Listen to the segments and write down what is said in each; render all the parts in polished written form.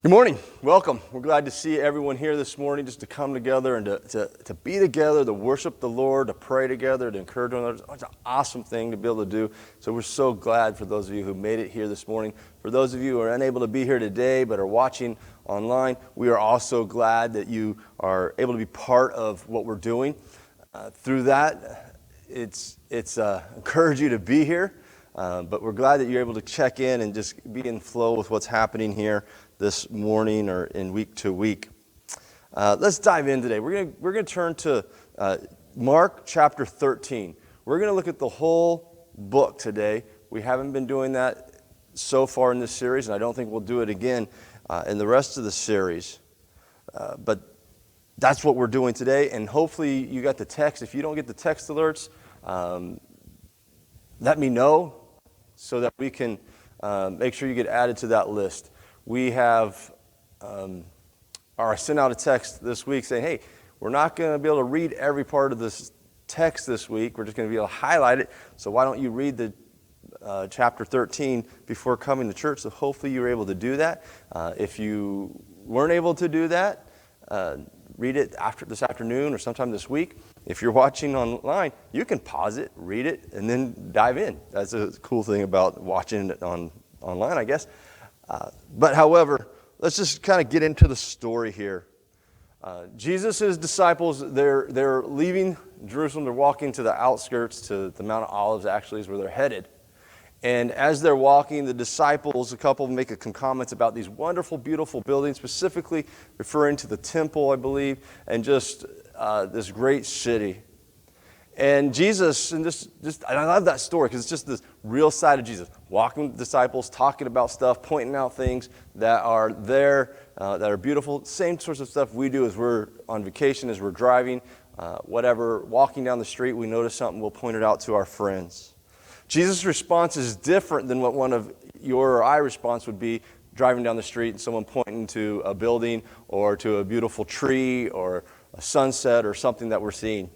Good morning. Welcome. We're glad to see everyone here this morning, just to come together and to be together, to worship the Lord, to pray together, to encourage one another. It's an awesome thing to be able to do. So we're so glad for those of you who made it here this morning. For those of you who are unable to be here today but are watching online, we are also glad that you are able to be part of what we're doing. Through that, it's encourage you to be here. But we're glad that you're able to check in and just be in flow with what's happening here this morning or in week to week. Let's dive in today. We're going to turn to Mark chapter 13. We're going to look at the whole book today. We haven't been doing that so far in this series, and I don't think we'll do it again in the rest of the series. But that's what we're doing today, and hopefully you got the text. If you don't get the text alerts, let me know so that we can make sure you get added to that list. We have, I sent out a text this week saying, hey, we're not going to be able to read every part of this text this week. We're just going to be able to highlight it. So why don't you read the chapter 13 before coming to church? So hopefully you were able to do that. If you weren't able to do that, read it after this afternoon or sometime this week. If you're watching online, you can pause it, read it, and then dive in. That's a cool thing about watching it online, I guess. But however, let's just kind of get into the story here. Jesus' disciples, they're leaving Jerusalem. They're walking to the outskirts, to the Mount of Olives, actually, is where they're headed. And as they're walking, the disciples, a couple make some comments about these wonderful, beautiful buildings, specifically referring to the temple, I believe, and just this great city. And Jesus, and I love that story because it's just this real side of Jesus, walking with the disciples, talking about stuff, pointing out things that are there, that are beautiful. Same sorts of stuff we do as we're on vacation, as we're driving, whatever, walking down the street, we notice something, we'll point it out to our friends. Jesus' response is different than what one of your or I response would be driving down the street and someone pointing to a building or to a beautiful tree or a sunset or something that we're seeing.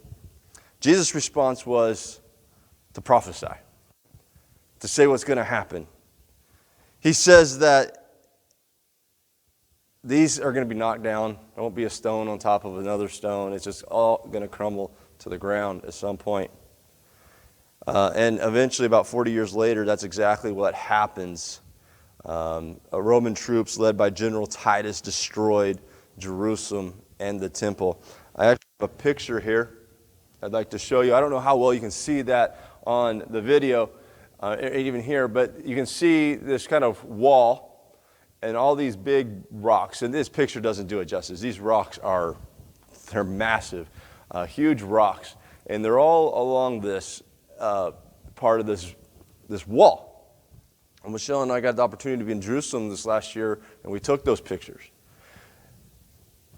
Jesus' response was to prophesy, to say what's going to happen. He says that these are going to be knocked down. There won't be a stone on top of another stone. It's just all going to crumble to the ground at some point. And eventually, about 40 years later, that's exactly what happens. Roman troops led by General Titus destroyed Jerusalem and the temple. I actually have a picture here I'd like to show you. I don't know how well you can see that on the video, even here, but you can see this kind of wall and all these big rocks. And this picture doesn't do it justice. These rocks they're massive, huge rocks. And they're all along this part of this wall. And Michelle and I got the opportunity to be in Jerusalem this last year, and we took those pictures.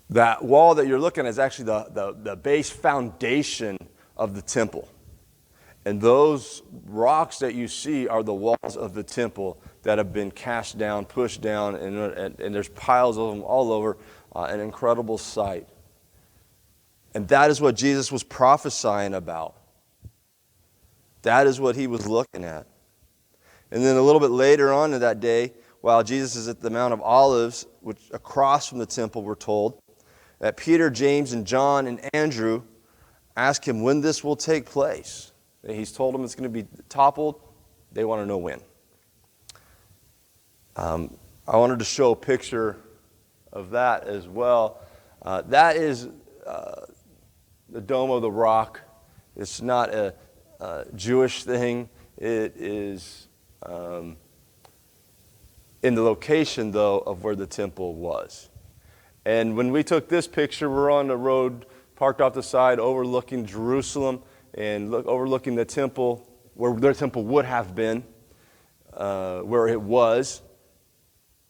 That wall that you're looking at is actually the base foundation of the temple. And those rocks that you see are the walls of the temple that have been cast down, pushed down, and there's piles of them all over, an incredible sight. And that is what Jesus was prophesying about. That is what he was looking at. And then a little bit later on in that day, while Jesus is at the Mount of Olives, which across from the temple, we're told, that Peter, James, and John, and Andrew ask him when this will take place. And he's told them it's going to be toppled. They want to know when. I wanted to show a picture of that as well. That is the Dome of the Rock. It's not a Jewish thing. It is in the location, though, of where the temple was. And when we took this picture, we're on the road, parked off the side, overlooking Jerusalem and overlooking the temple, where their temple would have been, where it was.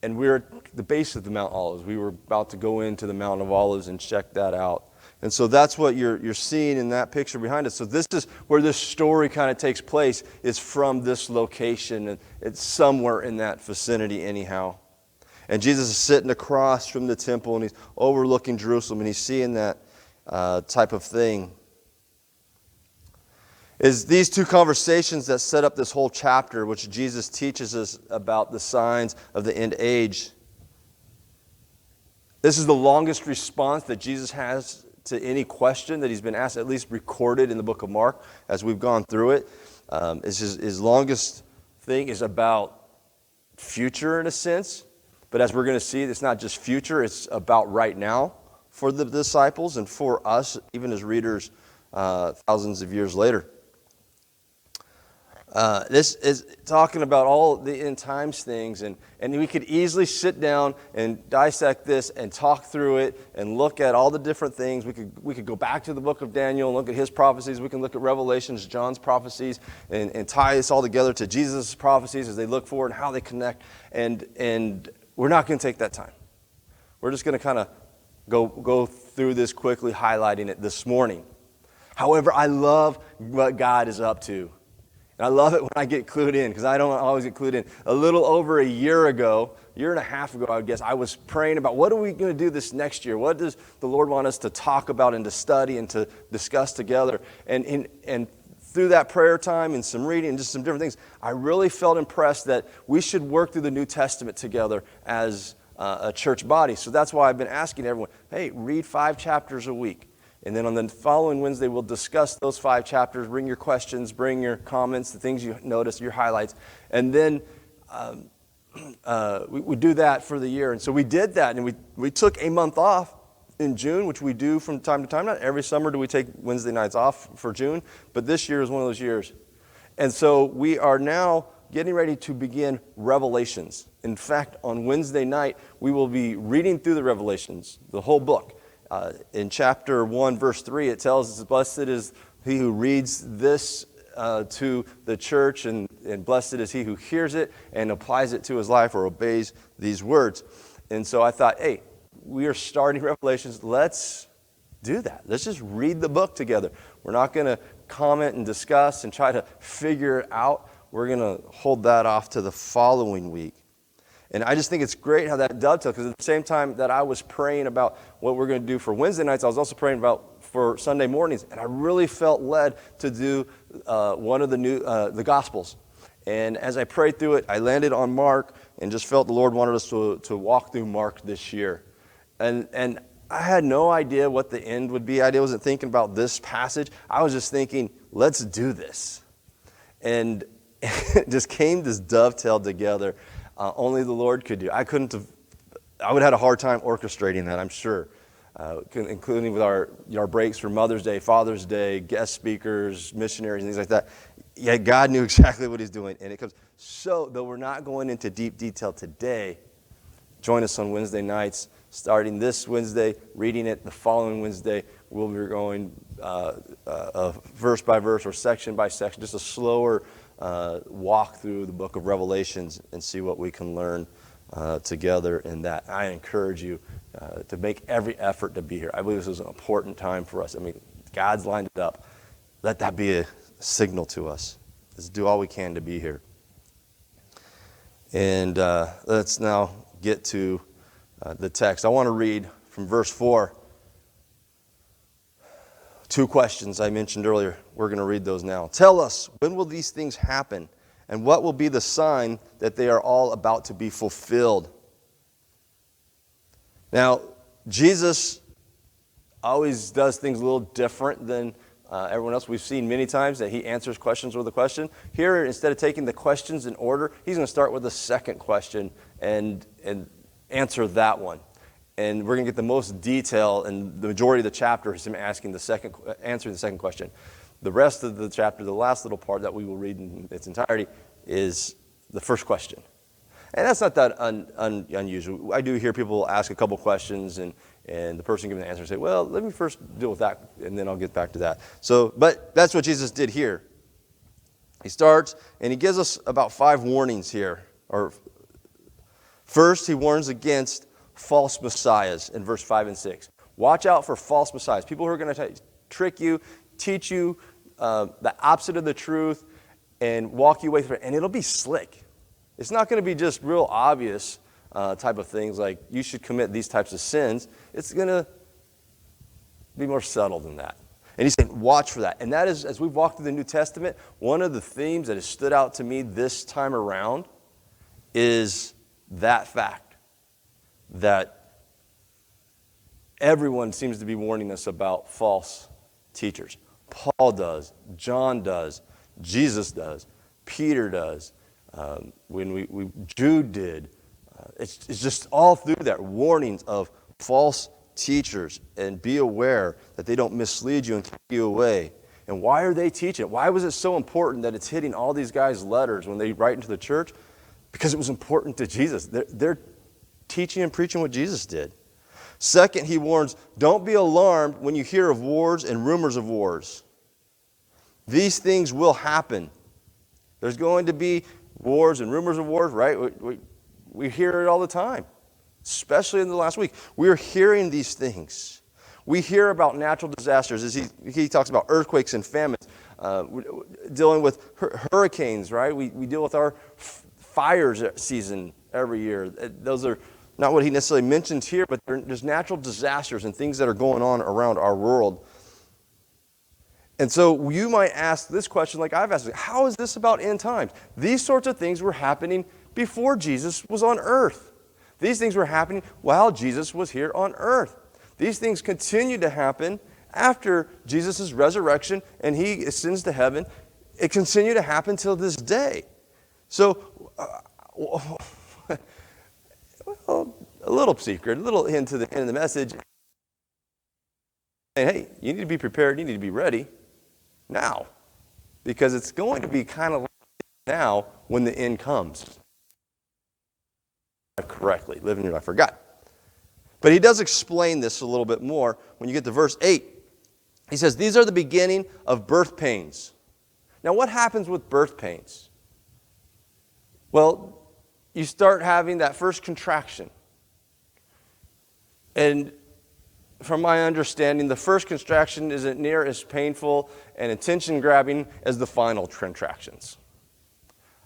And we're at the base of the Mount Olives. We were about to go into the Mount of Olives and check that out. And so that's what you're seeing in that picture behind us. So this is where this story kind of takes place, is from this location. And it's somewhere in that vicinity anyhow. And Jesus is sitting across from the temple, and he's overlooking Jerusalem, and he's seeing that type of thing. Is these two conversations that set up this whole chapter, which Jesus teaches us about the signs of the end age. This is the longest response that Jesus has to any question that he's been asked, at least recorded in the book of Mark as we've gone through it. His longest thing is about future in a sense, but as we're going to see, it's not just future, it's about right now for the disciples and for us, even as readers thousands of years later. This is talking about all the end times things, and we could easily sit down and dissect this and talk through it and look at all the different things. We could go back to the book of Daniel and look at his prophecies. We can look at Revelations, John's prophecies, and tie this all together to Jesus' prophecies as they look forward and how they connect. And we're not going to take that time. We're just going to kind of go through this quickly, highlighting it this morning. However, I love what God is up to. And I love it when I get clued in, because I don't always get clued in. A little over a year and a half ago, I would guess, I was praying about what are we going to do this next year? What does the Lord want us to talk about and to study and to discuss together? And through that prayer time and some reading and just some different things, I really felt impressed that we should work through the New Testament together as a church body. So that's why I've been asking everyone, hey, read 5 chapters a week. And then on the following Wednesday, we'll discuss those 5 chapters, bring your questions, bring your comments, the things you notice, your highlights. And then we do that for the year. And so we did that, and we took a month off in June, which we do from time to time. Not every summer do we take Wednesday nights off for June, but this year is one of those years. And so we are now getting ready to begin Revelations. In fact, on Wednesday night, we will be reading through the Revelations, the whole book. In chapter 1, verse 3, it tells us, blessed is he who reads this to the church, and blessed is he who hears it and applies it to his life or obeys these words. And so I thought, hey, we are starting Revelations. Let's do that. Let's just read the book together. We're not going to comment and discuss and try to figure it out. We're going to hold that off to the following week. And I just think it's great how that dovetails, because at the same time that I was praying about what we're going to do for Wednesday nights, I was also praying about for Sunday mornings. And I really felt led to do one of the Gospels. And as I prayed through it, I landed on Mark and just felt the Lord wanted us to walk through Mark this year. And I had no idea what the end would be. I wasn't thinking about this passage. I was just thinking, let's do this. And it just came this dovetail together. Only the Lord could do. I would have had a hard time orchestrating that, I'm sure, including with our breaks for Mother's Day, Father's Day, guest speakers, missionaries, and things like that. Yeah, God knew exactly what he's doing. And it comes. So, though we're not going into deep detail today, join us on Wednesday nights, starting this Wednesday, reading it the following Wednesday. We'll be going verse by verse or section by section, just a slower walk through the book of Revelations and see what we can learn together in that. I encourage you to make every effort to be here. I believe this is an important time for us. I mean, God's lined it up. Let that be a signal to us. Let's do all we can to be here. And let's now get to the text. I want to read from verse 4. 2 questions I mentioned earlier. We're going to read those now. Tell us, when will these things happen? And what will be the sign that they are all about to be fulfilled? Now, Jesus always does things a little different than everyone else. We've seen many times that he answers questions with a question. Here, instead of taking the questions in order, he's going to start with the second question and answer that one. And we're going to get the most detail, and the majority of the chapter is him answering the second question. The rest of the chapter, the last little part that we will read in its entirety, is the first question. And that's not that unusual. I do hear people ask a couple questions, and the person giving the answer say, well, let me first deal with that, and then I'll get back to that. But that's what Jesus did here. He starts, and he gives us about 5 warnings here. First, he warns against false messiahs in verse 5 and 6. Watch out for false messiahs. People who are going to trick you, teach you the opposite of the truth, and walk you away from it. And it'll be slick. It's not going to be just real obvious type of things like you should commit these types of sins. It's going to be more subtle than that. And he's saying, watch for that. And that is, as we've walked through the New Testament, one of the themes that has stood out to me this time around is that fact. That everyone seems to be warning us about false teachers. Paul does, John does, Jesus does, Peter does, Jude did. It's just all through that, warnings of false teachers, and be aware that they don't mislead you and take you away. And why are they teaching? Why was it so important that it's hitting all these guys' letters when they write into the church? Because it was important to Jesus. They're teaching and preaching what Jesus did. Second, he warns, don't be alarmed when you hear of wars and rumors of wars. These things will happen. There's going to be wars and rumors of wars, right? We hear it all the time, especially in the last week. We're hearing these things. We hear about natural disasters as he talks about earthquakes and famines, dealing with hurricanes, right? We deal with our fires season every year. Those are not what he necessarily mentions here, but there's natural disasters and things that are going on around our world. And so you might ask this question like I've asked, how is this about end times? These sorts of things were happening before Jesus was on earth. These things were happening while Jesus was here on earth. These things continue to happen after Jesus' resurrection and he ascends to heaven. It continues to happen till this day. So, well, a little secret, a little hint to the end of the message. Hey, you need to be prepared, you need to be ready now. Because it's going to be kind of like now when the end comes. Correctly, living your life for God. But he does explain this a little bit more when you get to verse 8. He says, these are the beginning of birth pains. Now, what happens with birth pains? Well, you start having that first contraction. And from my understanding, the first contraction isn't near as painful and attention-grabbing as the final contractions.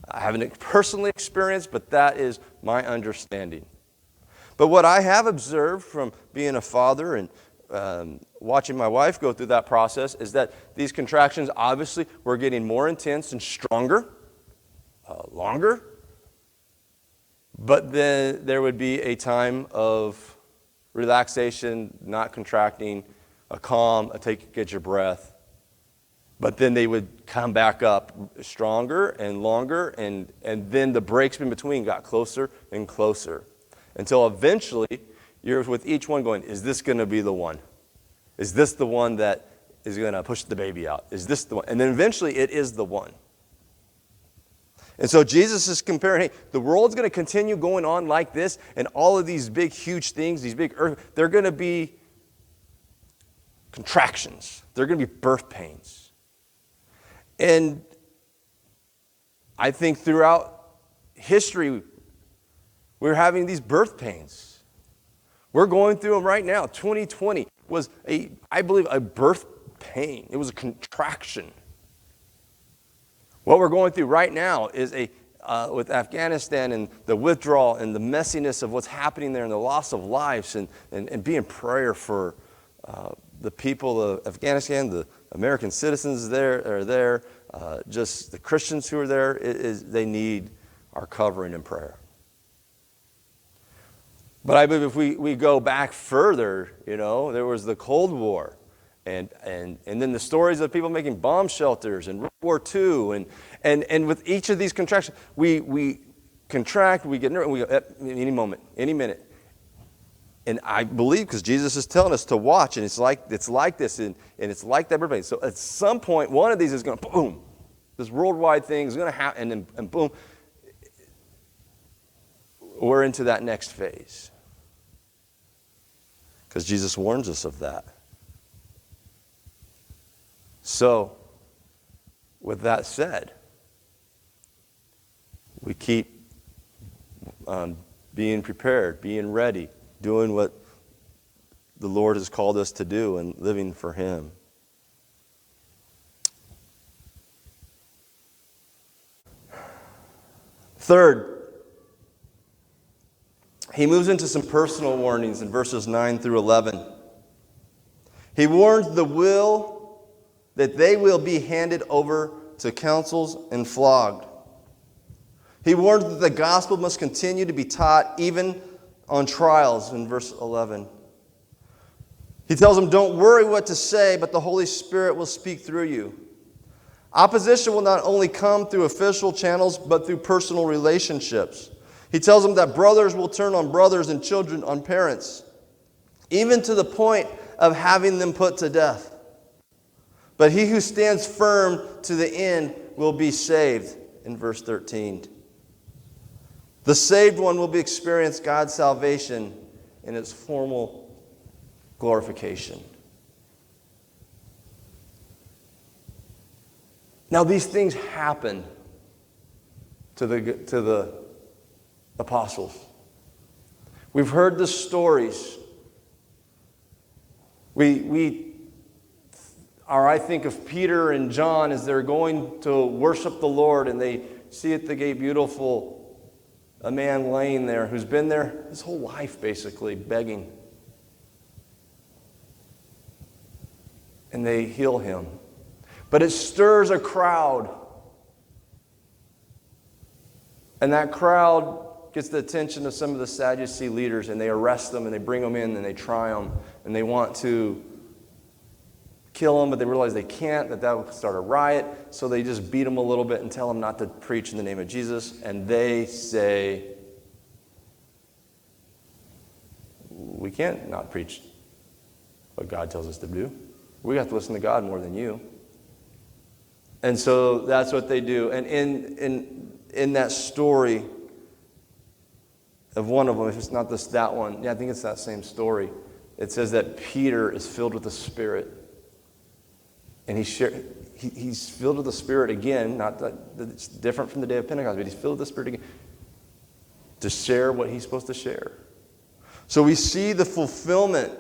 I haven't personally experienced, but that is my understanding. But what I have observed from being a father and watching my wife go through that process is that these contractions obviously were getting more intense and stronger, longer. But then there would be a time of relaxation, not contracting, a calm, get your breath. But then they would come back up stronger and longer, and then the breaks in between got closer and closer. Until eventually, you're with each one going, is this going to be the one? Is this the one that is going to push the baby out? Is this the one? And then eventually, it is the one. And so Jesus is comparing, hey, the world's going to continue going on like this, and all of these big, huge things, these big earth, they're going to be contractions. They're going to be birth pains. And I think throughout history, we're having these birth pains. We're going through them right now. 2020 was, I believe, a birth pain. It was a contraction. What we're going through right now is with Afghanistan and the withdrawal and the messiness of what's happening there and the loss of lives and be in prayer for the people of Afghanistan, the American citizens there, just the Christians who are there. They need our covering in prayer. But I believe if we go back further, there was the Cold War. And then the stories of people making bomb shelters and World War II. And with each of these contractions, we contract, we get nervous, and we go, any moment, any minute. And I believe, because Jesus is telling us to watch, and it's like this, and it's like that birth pain. So at some point, one of these is going to, boom, this worldwide thing is going to happen, and boom, we're into that next phase. Because Jesus warns us of that. So, with that said, we keep being prepared, being ready, doing what the Lord has called us to do and living for Him. Third, he moves into some personal warnings in verses 9 through 11. He warns that they will be handed over to councils and flogged. He warns that the gospel must continue to be taught even on trials in verse 11. He tells them, don't worry what to say, but the Holy Spirit will speak through you. Opposition will not only come through official channels, but through personal relationships. He tells them that brothers will turn on brothers and children on parents, even to the point of having them put to death. But he who stands firm to the end will be saved, in verse 13. The saved one will experience God's salvation in its formal glorification. Now these things happen to the apostles. We've heard the stories. I think of Peter and John as they're going to worship the Lord, and they see at the gate beautiful, a man laying there who's been there his whole life basically begging. And they heal him. But it stirs a crowd. And that crowd gets the attention of some of the Sadducee leaders, and they arrest them and they bring them in and they try them, and they want to kill them, but they realize they can't, that will start a riot, so they just beat them a little bit and tell them not to preach in the name of Jesus, and they say, we can't not preach what God tells us to do. We have to listen to God more than you. And so that's what they do. And in that story of one of them, if it's not that one, I think it's that same story. It says that Peter is filled with the Spirit. And he's filled with the Spirit again, not that it's different from the day of Pentecost, but he's filled with the Spirit again to share what he's supposed to share. So we see the fulfillment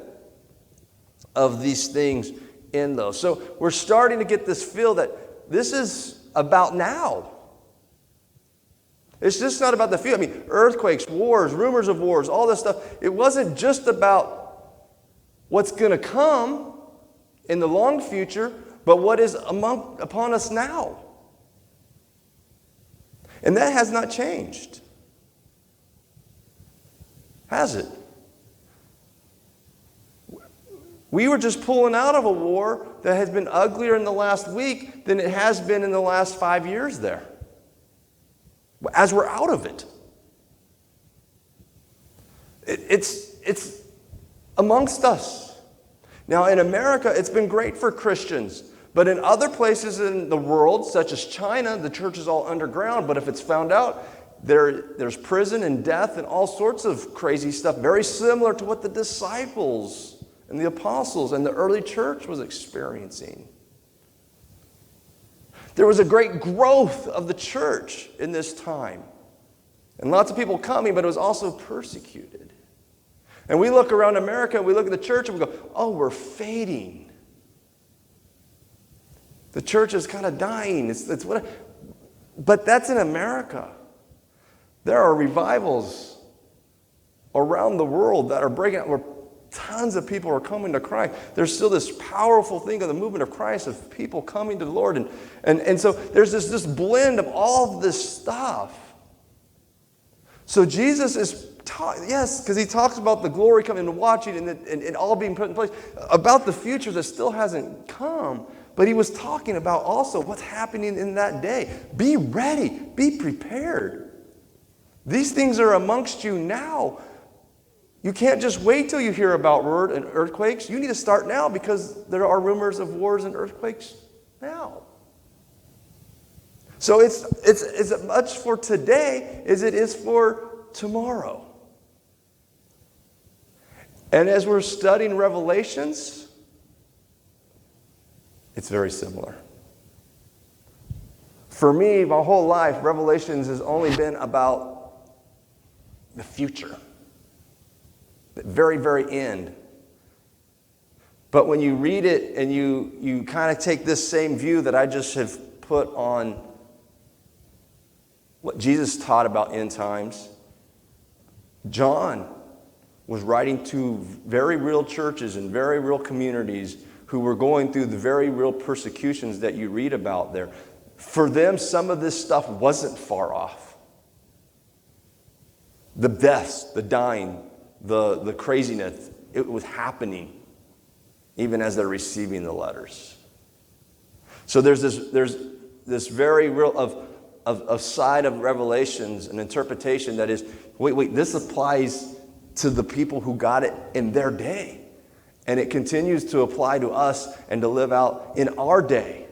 of these things in those. So we're starting to get this feel that this is about now. It's just not about the future. I mean, earthquakes, wars, rumors of wars, all this stuff. It wasn't just about what's going to come in the long future, but what is upon us now. And that has not changed. Has it? We were just pulling out of a war that has been uglier in the last week than it has been in the last 5 years there. As we're out of it. It's amongst us. Now in America, it's been great for Christians. But in other places in the world, such as China, the church is all underground. But if it's found out, there's prison and death and all sorts of crazy stuff. Very similar to what the disciples and the apostles and the early church was experiencing. There was a great growth of the church in this time. And lots of people coming, but it was also persecuted. And we look around America, and we look at the church, and we go, oh, we're fading. The church is kind of dying. But that's in America. There are revivals around the world that are breaking out, where tons of people are coming to Christ. There's still this powerful thing of the movement of Christ, of people coming to the Lord. And so there's this blend of all of this stuff. So Jesus is, yes, because he talks about the glory coming and watching and all being put in place, about the future that still hasn't come. But he was talking about also what's happening in that day. Be ready. Be prepared. These things are amongst you now. You can't just wait till you hear about war and earthquakes. You need to start now, because there are rumors of wars and earthquakes now. So it's as much for today as it is for tomorrow. And as we're studying Revelations, it's very similar. For me, my whole life, Revelations has only been about the future. The very, very end. But when you read it and you kind of take this same view that I just have put on what Jesus taught about end times, John was writing to very real churches and very real communities who were going through the very real persecutions that you read about there. For them, some of this stuff wasn't far off. The deaths, the dying, the craziness, it was happening. even as they're receiving the letters. So there's this very real of side of Revelations, an interpretation that is, wait, this applies to the people who got it in their day. And it continues to apply to us and to live out in our day.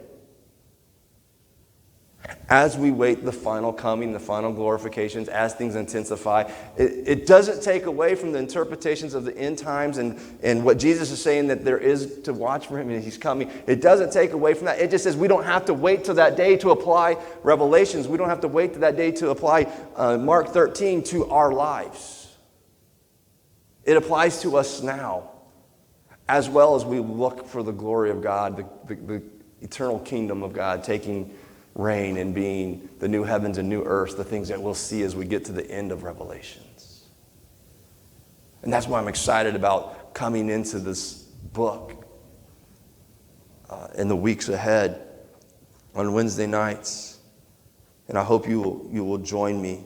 As we wait the final coming, the final glorifications, as things intensify, it doesn't take away from the interpretations of the end times and what Jesus is saying that there is to watch for him and he's coming. It doesn't take away from that. It just says we don't have to wait till that day to apply Revelations. We don't have to wait till that day to apply Mark 13 to our lives. It applies to us now, as well as we look for the glory of God, the eternal kingdom of God taking reign and being the new heavens and new earth, the things that we'll see as we get to the end of Revelations. And that's why I'm excited about coming into this book in the weeks ahead on Wednesday nights. And I hope you will join me.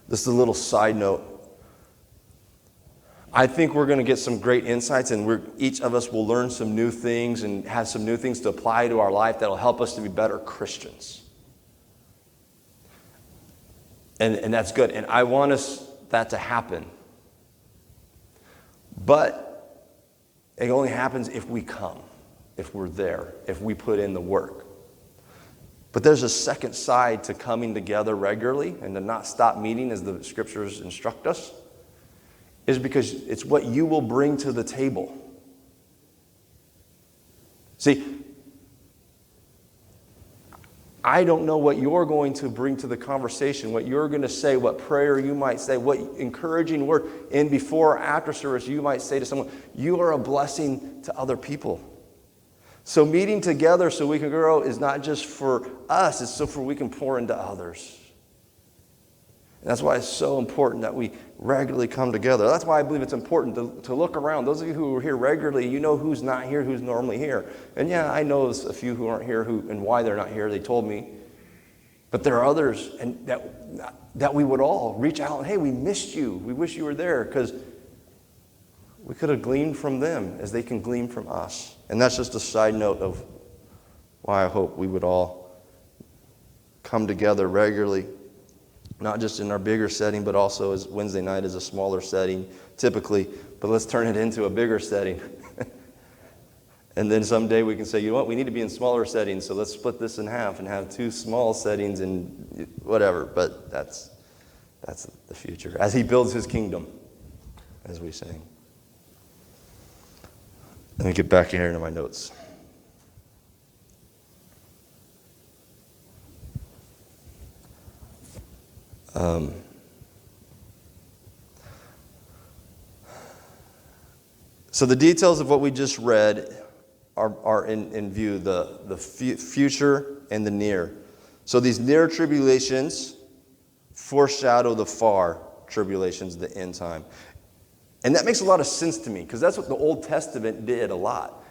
Just a little side note. I think we're going to get some great insights, and each of us will learn some new things and have some new things to apply to our life that will help us to be better Christians. And that's good. And I want that to happen. But it only happens if we come, if we're there, if we put in the work. But there's a second side to coming together regularly and to not stop meeting as the scriptures instruct us. Is because it's what you will bring to the table. See, I don't know what you're going to bring to the conversation, what you're going to say, what prayer you might say, what encouraging word in before or after service you might say to someone. You are a blessing to other people. So meeting together so we can grow is not just for us, it's so for we can pour into others. And that's why it's so important that we regularly come together. That's why I believe it's important to look around. Those of you who are here regularly, you know who's not here, who's normally here. And yeah, I know a few who aren't here and why they're not here. They told me. But there are others and that we would all reach out and, hey, we missed you. We wish you were there, because we could have gleaned from them as they can glean from us. And that's just a side note of why I hope we would all come together regularly. Not just in our bigger setting, but also as Wednesday night is a smaller setting, typically. But let's turn it into a bigger setting. And then someday we can say, you know what, we need to be in smaller settings, so let's split this in half and have 2 small settings and whatever. But that's the future, as he builds his kingdom, as we sing. Let me get back here into my notes. So the details of what we just read are in view, the future and the near. So these near tribulations foreshadow the far tribulations, the end time. And that makes a lot of sense to me, because that's what the Old Testament did a lot.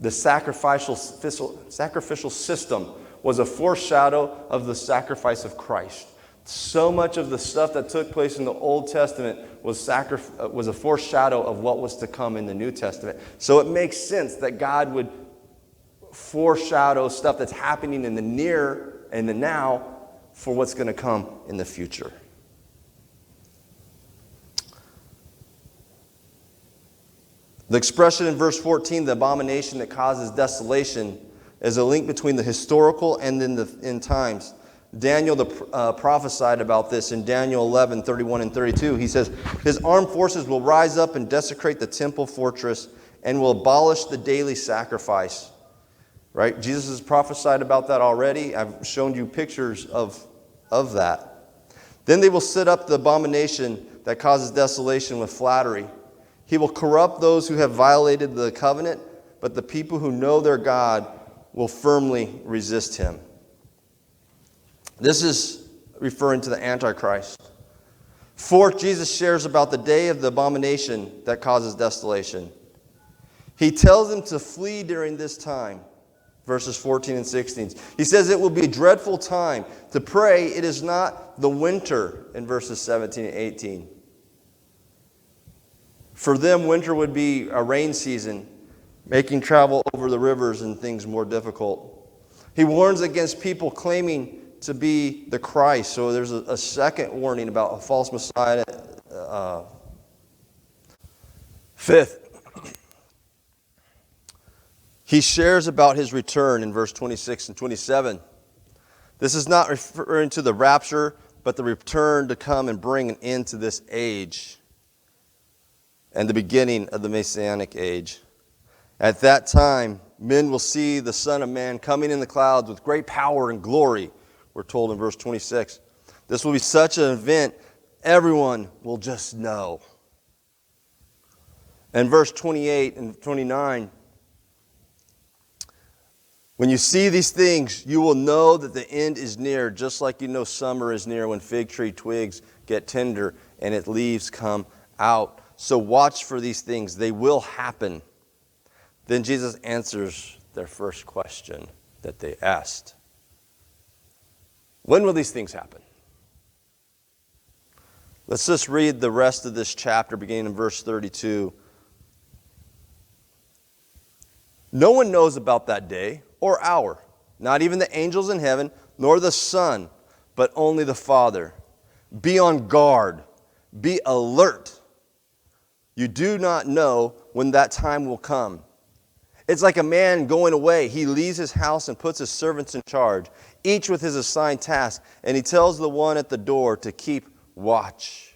The sacrificial system was a foreshadow of the sacrifice of Christ. So much of the stuff that took place in the Old Testament was a foreshadow of what was to come in the New Testament. So it makes sense that God would foreshadow stuff that's happening in the near and the now for what's going to come in the future. The expression in verse 14, the abomination that causes desolation, is a link between the historical and then the end times. Daniel prophesied about this in Daniel 11, 31 and 32. He says, his armed forces will rise up and desecrate the temple fortress and will abolish the daily sacrifice. Right? Jesus has prophesied about that already. I've shown you pictures of that. Then they will set up the abomination that causes desolation with flattery. He will corrupt those who have violated the covenant, but the people who know their God will firmly resist him. This is referring to the Antichrist. Fourth, Jesus shares about the day of the abomination that causes desolation. He tells them to flee during this time, verses 14 and 16. He says it will be a dreadful time. To pray, it is not the winter, in verses 17 and 18. For them, winter would be a rain season. making travel over the rivers and things more difficult. He warns against people claiming to be the Christ. So there's a second warning about a false Messiah. Fifth, he shares about his return in verse 26 and 27. This is not referring to the rapture, but the return to come and bring an end to this age and the beginning of the Messianic age. At that time, men will see the Son of Man coming in the clouds with great power and glory, we're told in verse 26. This will be such an event, everyone will just know. And verse 28 and 29, when you see these things, you will know that the end is near, just like you know summer is near when fig tree twigs get tender and its leaves come out. So watch for these things. They will happen. Then Jesus answers their first question that they asked. When will these things happen? Let's just read the rest of this chapter beginning in verse 32. No one knows about that day or hour, not even the angels in heaven, nor the Son, but only the Father. Be on guard. Be alert. You do not know when that time will come. It's like a man going away. He leaves his house and puts his servants in charge, each with his assigned task, and he tells the one at the door to keep watch.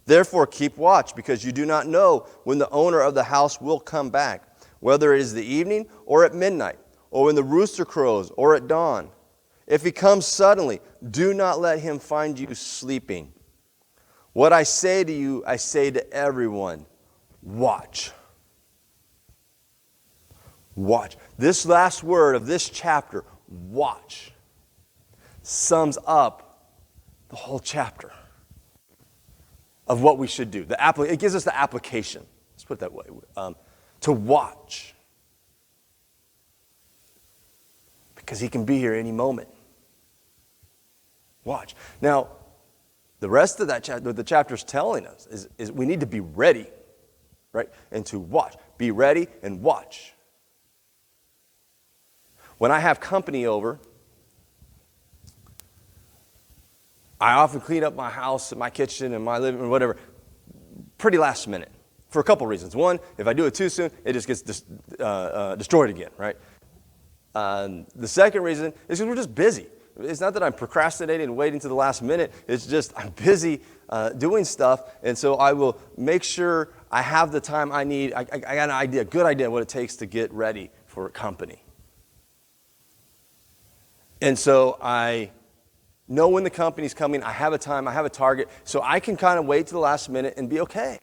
Therefore, keep watch, because you do not know when the owner of the house will come back, whether it is the evening or at midnight, or when the rooster crows or at dawn. If he comes suddenly, do not let him find you sleeping. What I say to you, I say to everyone, watch. Watch. This last word of this chapter, watch, sums up the whole chapter of what we should do. It gives us the application. Let's put it that way. To watch. Because he can be here any moment. Watch. Now, the rest of that chapter, what the chapter is telling us is we need to be ready, right? And to watch. Be ready and watch. When I have company over, I often clean up my house and my kitchen and my living room, whatever, pretty last minute for a couple reasons. One, if I do it too soon, it just gets destroyed again, right? The second reason is because we're just busy. It's not that I'm procrastinating and waiting to the last minute. It's just I'm busy doing stuff, and so I will make sure I have the time I need. I got an idea, a good idea of what it takes to get ready for company. And so I know when the company's coming. I have a time. I have a target. So I can kind of wait to the last minute and be okay.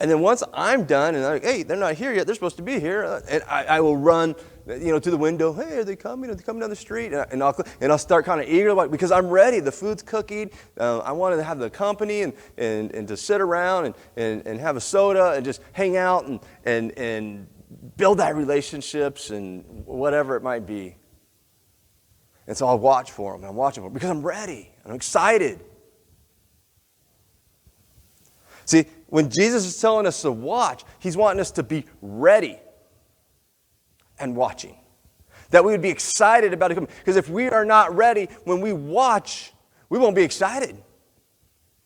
And then once I'm done and I'm like, hey, they're not here yet. They're supposed to be here. And I will run, to the window. Hey, are they coming? Are they coming down the street? And I'll start kind of eager because I'm ready. The food's cooking. I wanted to have the company and to sit around and have a soda and just hang out and build that relationships and whatever it might be. And so I'll watch for them. I'm watching for them because I'm ready. I'm excited. See, when Jesus is telling us to watch, he's wanting us to be ready and watching. That we would be excited about it. Because if we are not ready, when we watch, we won't be excited.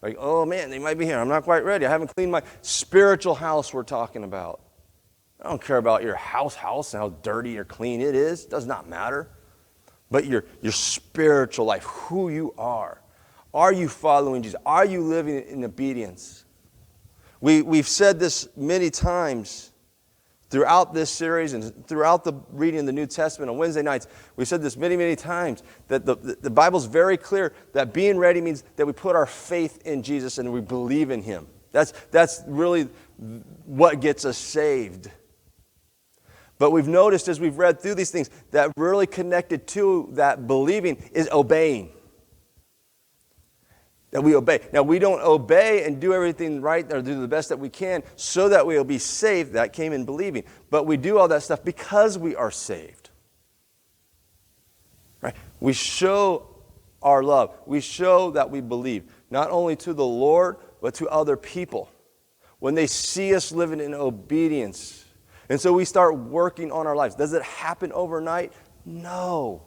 Like, oh man, they might be here. I'm not quite ready. I haven't cleaned my spiritual house we're talking about. I don't care about your house and how dirty or clean it is. It does not matter. But your spiritual life, who you are. Are you following Jesus? Are you living in obedience? We've said this many times throughout this series and throughout the reading of the New Testament on Wednesday nights. We've said this many, many times that the Bible's very clear that being ready means that we put our faith in Jesus and we believe in him. That's really what gets us saved. But we've noticed as we've read through these things that really connected to that believing is obeying. That we obey. Now, we don't obey and do everything right or do the best that we can so that we will be saved. That came in believing. But we do all that stuff because we are saved. Right? We show our love. We show that we believe, not only to the Lord, but to other people. when they see us living in obedience. And so we start working on our lives. Does it happen overnight? No.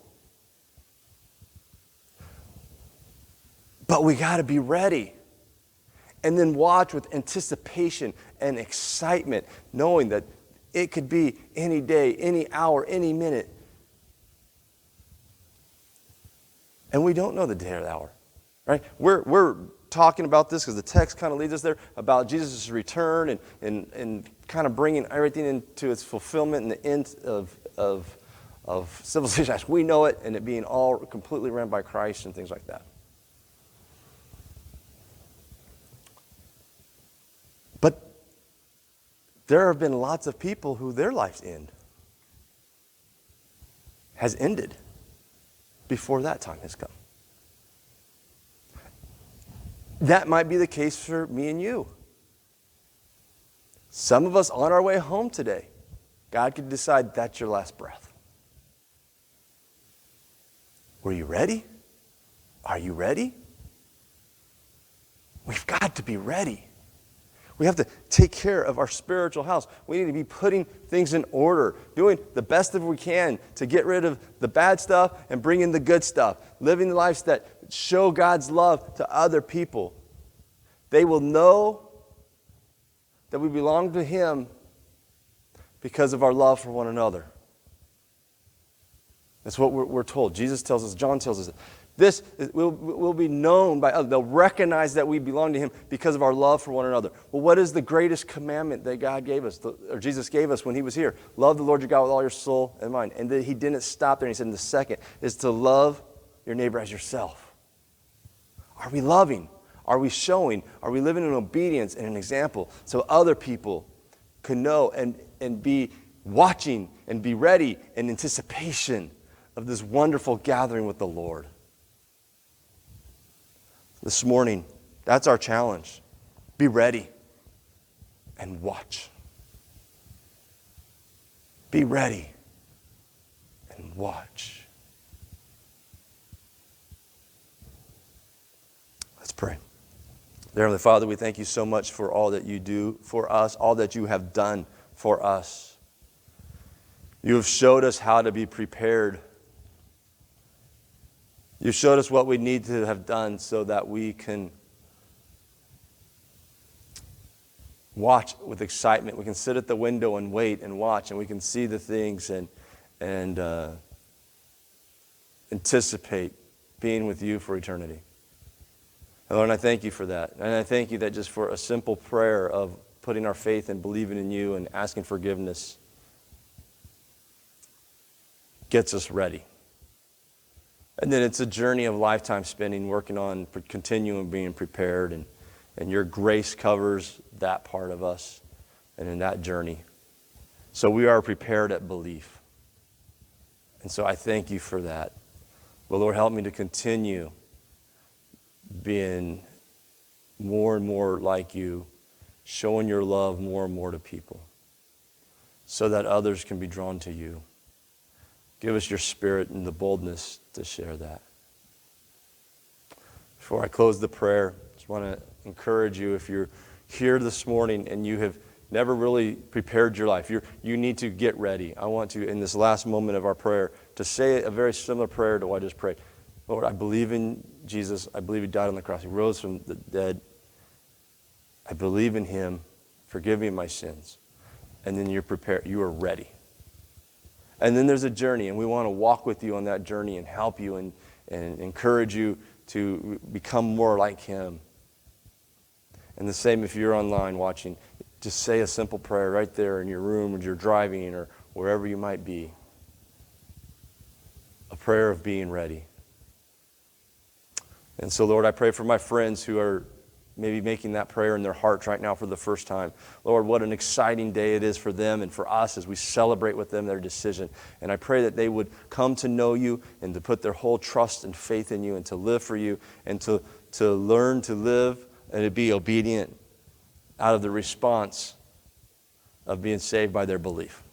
But we got to be ready. And then watch with anticipation and excitement, knowing that it could be any day, any hour, any minute. And we don't know the day or the hour, right? We're talking about this because the text kind of leads us there about Jesus' return and kind of bringing everything into its fulfillment and the end of civilization as we know it, and it being all completely run by Christ and things like that. But there have been lots of people who their life's end has ended before that time has come. That might be the case for me and you. Some of us on our way home today, God could decide that's your last breath. Were you ready? Are you ready? We've got to be ready. We have to take care of our spiritual house. We need to be putting things in order, doing the best that we can to get rid of the bad stuff and bring in the good stuff, living the lives that show God's love to other people. They will know that we belong to Him because of our love for one another. That's what we're told. Jesus tells us, John tells us, this will be known by others. They'll recognize that we belong to Him because of our love for one another. Well, what is the greatest commandment that God gave us, or Jesus gave us when He was here? Love the Lord your God with all your soul and mind. And then He didn't stop there. He said, and the second is to love your neighbor as yourself. Are we loving? Are we showing? Are we living in obedience and an example so other people can know and be watching and be ready in anticipation of this wonderful gathering with the Lord? This morning, that's our challenge. Be ready and watch. Be ready and watch. Let's pray. Dear Heavenly Father, we thank you so much for all that you do for us, all that you have done for us. You have showed us how to be prepared. You showed us what we need to have done so that we can watch with excitement. We can sit at the window and wait and watch, and we can see the things and anticipate being with you for eternity. And Lord, I thank you for that. And I thank you that just for a simple prayer of putting our faith and believing in you and asking forgiveness gets us ready. And then it's a journey of lifetime spending, working on continuing being prepared. And your grace covers that part of us and in that journey. So we are prepared at belief. And so I thank you for that. But Lord, help me to continue being more and more like you, showing your love more and more to people so that others can be drawn to you. Give us your spirit and the boldness to share that. Before I close the prayer, I just want to encourage you, if you're here this morning and you have never really prepared your life, you need to get ready. I want to, in this last moment of our prayer, to say a very similar prayer to what I just prayed. Lord, I believe in Jesus. I believe He died on the cross. He rose from the dead. I believe in Him. Forgive me my sins. And then you're prepared. You are ready. And then there's a journey, and we want to walk with you on that journey and help you and encourage you to become more like Him. And the same if you're online watching, just say a simple prayer right there in your room when you're driving or wherever you might be. A prayer of being ready. And so, Lord, I pray for my friends who are maybe making that prayer in their hearts right now for the first time. Lord, what an exciting day it is for them and for us as we celebrate with them their decision. And I pray that they would come to know you and to put their whole trust and faith in you and to live for you and to learn to live and to be obedient out of the response of being saved by their belief.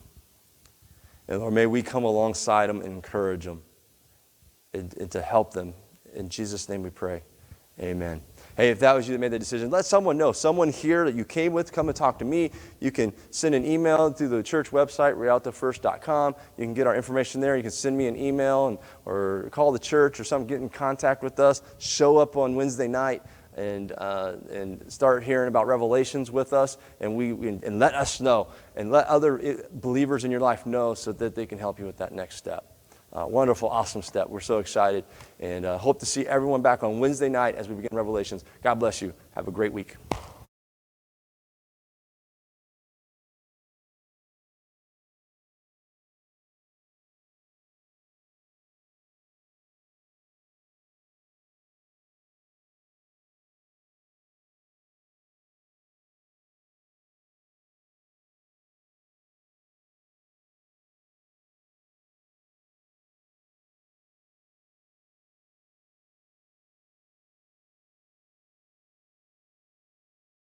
And Lord, may we come alongside them and encourage them and to help them. In Jesus' name we pray. Amen. Hey, if that was you that made the decision, let someone know. Someone here that you came with, come and talk to me. You can send an email through the church website, rialtofirst.com. You can get our information there. You can send me an email or call the church or something, get in contact with us. Show up on Wednesday night and start hearing about Revelations with us, and let us know, and let other believers in your life know so that they can help you with that next step. Wonderful, awesome step. We're so excited, and hope to see everyone back on Wednesday night as we begin Revelations. God bless you. Have a great week.